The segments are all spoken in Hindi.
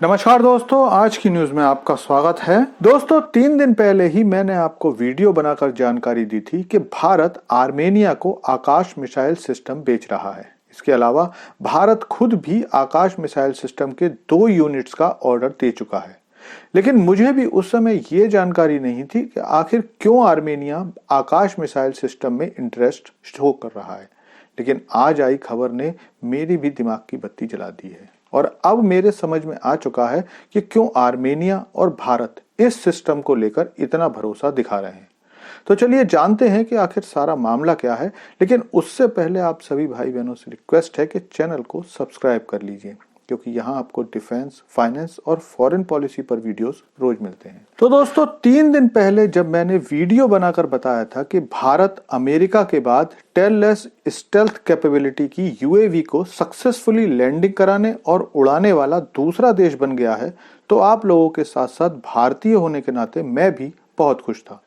नमस्कार दोस्तों, आज की न्यूज में आपका स्वागत है। दोस्तों, 3 दिन पहले ही मैंने आपको वीडियो बनाकर जानकारी दी थी कि भारत आर्मेनिया को आकाश मिसाइल सिस्टम बेच रहा है। इसके अलावा भारत खुद भी आकाश मिसाइल सिस्टम के 2 यूनिट्स का ऑर्डर दे चुका है। लेकिन मुझे भी उस समय ये जानकारी नहीं थी कि आखिर क्यों आर्मेनिया आकाश मिसाइल सिस्टम में इंटरेस्ट शो कर रहा है। लेकिन आज आई खबर ने मेरी भी दिमाग की बत्ती जला दी है और अब मेरे समझ में आ चुका है कि क्यों आर्मेनिया और भारत इस सिस्टम को लेकर इतना भरोसा दिखा रहे हैं। तो चलिए जानते हैं कि आखिर सारा मामला क्या है। लेकिन उससे पहले आप सभी भाई बहनों से रिक्वेस्ट है कि चैनल को सब्सक्राइब कर लीजिए, क्योंकि यहाँ आपको डिफेंस, फाइनेंस और फॉरेन पॉलिसी पर वीडियोस रोज मिलते हैं। तो दोस्तों, 3 दिन पहले जब मैंने वीडियो बनाकर बताया था कि भारत अमेरिका के बाद टेललेस स्टेल्थ कैपेबिलिटी की यूएवी को सक्सेसफुली लैंडिंग कराने और उड़ाने वाला दूसरा देश बन गया है, तो आप लोगों के साथ साथ भारतीय होने के नाते मैं भी बहुत खुश था।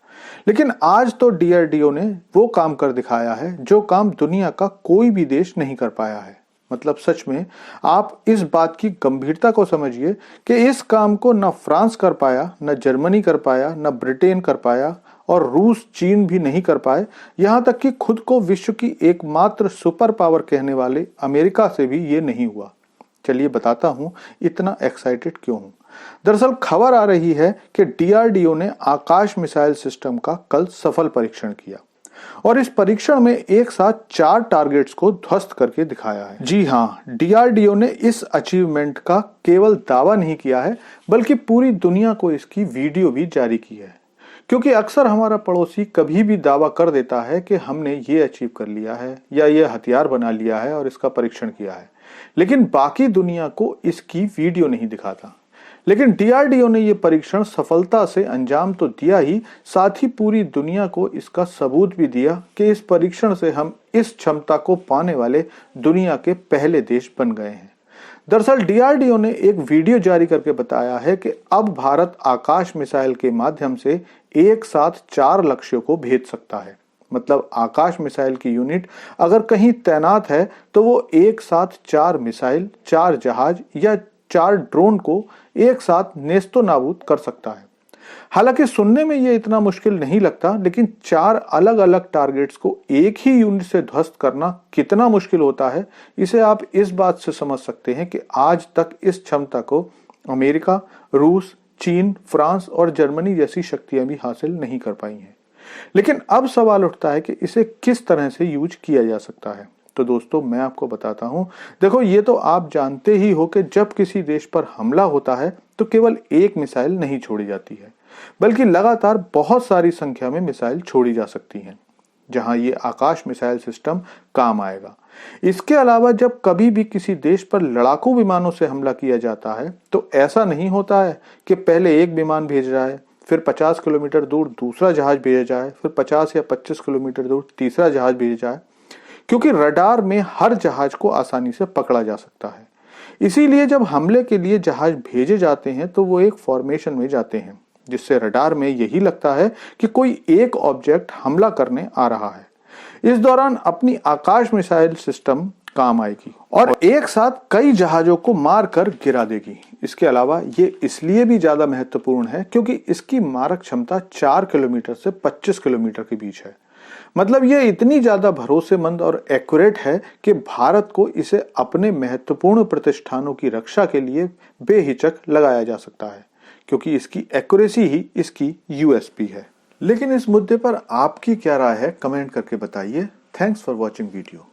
लेकिन आज तो डीआरडीओ ने वो काम कर दिखाया है जो काम दुनिया का कोई भी देश नहीं कर पाया है। मतलब सच में आप इस बात की गंभीरता को समझिए कि इस काम को न फ्रांस कर पाया, न जर्मनी कर पाया, न ब्रिटेन कर पाया और रूस, चीन भी नहीं कर पाए। यहां तक कि खुद को विश्व की एकमात्र सुपर पावर कहने वाले अमेरिका से भी ये नहीं हुआ। चलिए बताता हूं इतना एक्साइटेड क्यों हूं। दरअसल खबर आ रही है कि डीआरडीओ ने आकाश मिसाइल सिस्टम का कल सफल परीक्षण किया और इस परीक्षण में एक साथ 4 टारगेट्स को ध्वस्त करके दिखाया है। जी हाँ, डीआरडीओ ने इस अचीवमेंट का केवल दावा नहीं किया है, बल्कि पूरी दुनिया को इसकी वीडियो भी जारी की है। क्योंकि अक्सर हमारा पड़ोसी कभी भी दावा कर देता है कि हमने ये अचीव कर लिया है या ये हथियार बना लिया है और इसका परीक्षण किया है, लेकिन बाकी दुनिया को इसकी वीडियो नहीं दिखाता। लेकिन डीआरडीओ ने यह परीक्षण सफलता से अंजाम तो दिया ही, साथ ही पूरी दुनिया को इसका सबूत भी दिया कि इस परीक्षण से हम इस क्षमता को पाने वाले दुनिया के पहले देश बन गए हैं। दरअसल डीआरडीओ ने एक वीडियो जारी करके बताया है कि अब भारत आकाश मिसाइल के माध्यम से एक साथ 4 लक्ष्यों को भेज सकता है। मतलब आकाश मिसाइल की यूनिट अगर कहीं तैनात है तो वो एक साथ 4 मिसाइल, 4 जहाज या 4 ड्रोन को एक साथ नेस्तो नाबूद कर सकता है। हालांकि सुनने में ये इतना मुश्किल नहीं लगता, लेकिन 4 अलग अलग टारगेट्स को एक ही यूनिट से ध्वस्त करना कितना मुश्किल होता है, इसे आप इस बात से समझ सकते हैं कि आज तक इस क्षमता को अमेरिका, रूस, चीन, फ्रांस और जर्मनी जैसी शक्तियां भी हासिल नहीं कर पाई हैं। लेकिन अब सवाल उठता है कि इसे किस तरह से यूज किया जा सकता है। तो दोस्तों, मैं आपको बताता हूं। देखो, ये तो आप जानते ही हो कि जब किसी देश पर हमला होता है तो केवल एक मिसाइल नहीं छोड़ी जाती है, बल्कि लगातार बहुत सारी संख्या में मिसाइल छोड़ी जा सकती हैं, जहां ये आकाश मिसाइल सिस्टम काम आएगा। इसके अलावा जब कभी भी किसी देश पर लड़ाकू विमानों से हमला किया जाता है तो ऐसा नहीं होता है कि पहले एक विमान भेज रहा है, फिर 50 किलोमीटर दूर दूसरा जहाज भेजा जाए, फिर 50 या 25 किलोमीटर दूर तीसरा जहाज भेजा जाए, क्योंकि रडार में हर जहाज को आसानी से पकड़ा जा सकता है। इसीलिए जब हमले के लिए जहाज भेजे जाते हैं तो वो एक फॉर्मेशन में जाते हैं, जिससे रडार में यही लगता है कि कोई एक ऑब्जेक्ट हमला करने आ रहा है। इस दौरान अपनी आकाश मिसाइल सिस्टम काम आएगी और एक साथ कई जहाजों को मार कर गिरा देगी। इसके अलावा ये इसलिए भी ज्यादा महत्वपूर्ण है क्योंकि इसकी मारक क्षमता 4 किलोमीटर से 25 किलोमीटर के बीच है। मतलब ये इतनी ज्यादा भरोसेमंद और एक्यूरेट है कि भारत को इसे अपने महत्वपूर्ण प्रतिष्ठानों की रक्षा के लिए बेहिचक लगाया जा सकता है, क्योंकि इसकी एक्यूरेसी ही इसकी यूएसपी है। लेकिन इस मुद्दे पर आपकी क्या राय है, कमेंट करके बताइए। Thanks for watching video.